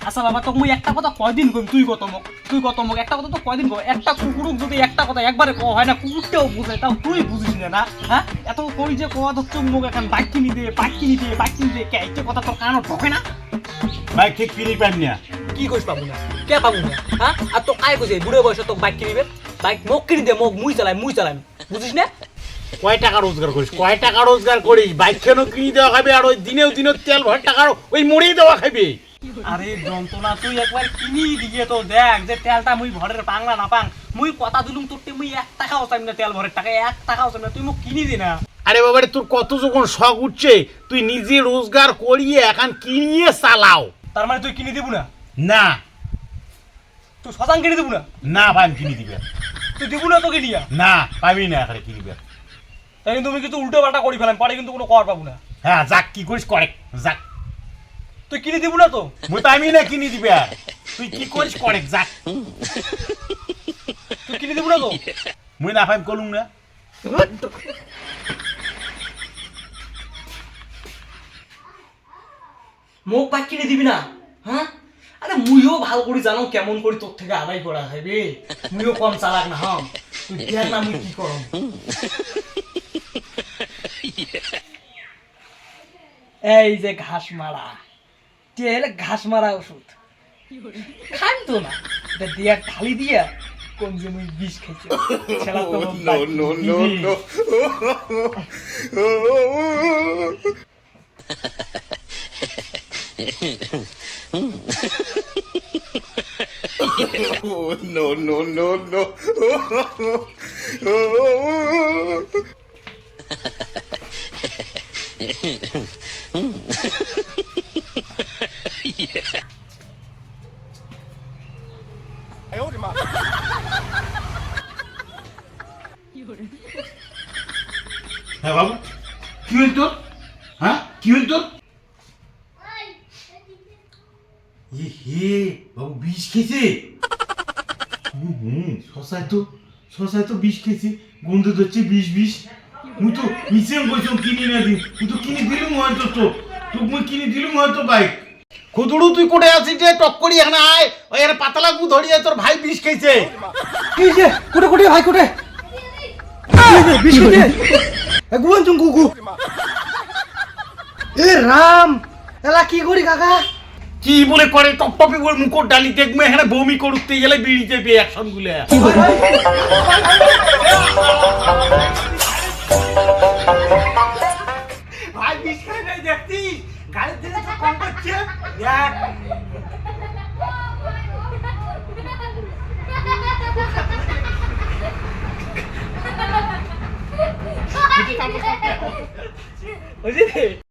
আচ্ছা বাবা তো মুই একটা কথা কয়দিন কইম, তুই কত মুখ একটা কথা তো কয়দিন কই, একটা কুকুরক যদি একটা কথা একবারে কওয়া হয় না, কুকুরটাও বুঝে, তাও তুই বুঝিস না। হ্যাঁ এত কই যে কোয়া ধরছ মুখ এখন বাইক কিনি দে কে একটা কথা তোর কানও ঢোকে না? বাইক ঠিক কিনি পাইম না। কি কইস পাবো না, কে পাবো না? হ্যাঁ আর তো আয় কইছে বুড়ো বয়সে তো বাইক কিনিবে, বাইক মোক কিনি দে, মোক মুই চালাই বুঝিস না? কয় টাকা রোজগার করিস বাইক কেন কিনি দেওয়া খাবে, আর ওই দিনেও তেল ভর টাকার ওই মুড়িয়ে দেওয়া খাবে। আরে যন্ত্রণা, তুই একবার কিনি দিয়ে তো দেখ যে তেলটা মুই ভরের পাংলা না পাং, মুই কথা দিলুম তোরতে মুই 1 টাকাও চাইম না, তেল ভরের টাকা 1 টাকাও চাইম না, তুই মোক কিনি দি না। আরে বাবারে তোর কত যখন শখ উঠছে, তুই নিজে রোজগার করিয়ে এখন কিনিয়ে চালাও। তার মানে তুই কিনি দিব না? না তুই শতাং কিনি দিব না? না ভাই কিনি দিবে তুই দিব না তো কিনিয়া? না পাবি না এখানে কিনিবে। তাই তুমি কিন্তু উল্টো পাল্টা করি ফেলাম, পরে কিন্তু কোনো কর পাবো না। হ্যাঁ যাক কি করিস করে যাক, তুই কিনি দিব না তো? মুই পাবি না কিনি দিবে, তুই কি করিস করে যাক। তুই কিনি দিব না তো? মুই না পাইম কলুম না। মোক বাইক কিনে দিবি না? হ্যাঁ আরে মুইও ভাল করে জানো কেমন করে তোর থেকে আদায় করা খাইবে, মুইও কম চালাক না হম, তুই দেখ না মুই কি করম। এই যে ঘাস মারা, ঘাস মারা ওষুধ খান তো না, এটা দিয়া ঢালি দিয়া কোন যে মুই বিষ খাইছে ছেলা তো হ্যাঁ বাবু কি হইল তোর? হ্যাঁ কি হইল তোর? হে বাবু বিষ খেয়েছে? শশায় তো বিষ খেয়েছে, গন্ধ ধরছে বিষ। মুই তো মিশে বলছিলাম কিনি না দিন, তুই তো কিনে দিলুম হয়তো, মুই কিনে দিলুম হয়তো বাইক। খুদুড়ু তুই কোটে আছিস যে টক করি এখানে আয়, ওই এর পাতলা গু ধরিয়ে তোর ভাই বিষ খেয়েছে। কি যে কোটে ভাই কোটে বিষ খেয়েছে গুয়ান চুং গুগু। এ রাম এলা কি করি কাকা? কি বলে করে টপটপি করে মুখর ডালি দেখবে এখানে বমি করতে গেলে বিড়িতে পেয়ে অ্যাকশন গুলো ভাই বিষ খাই নাই দেখছিস, গাড়ির দিকে তো কম করছে দেখ।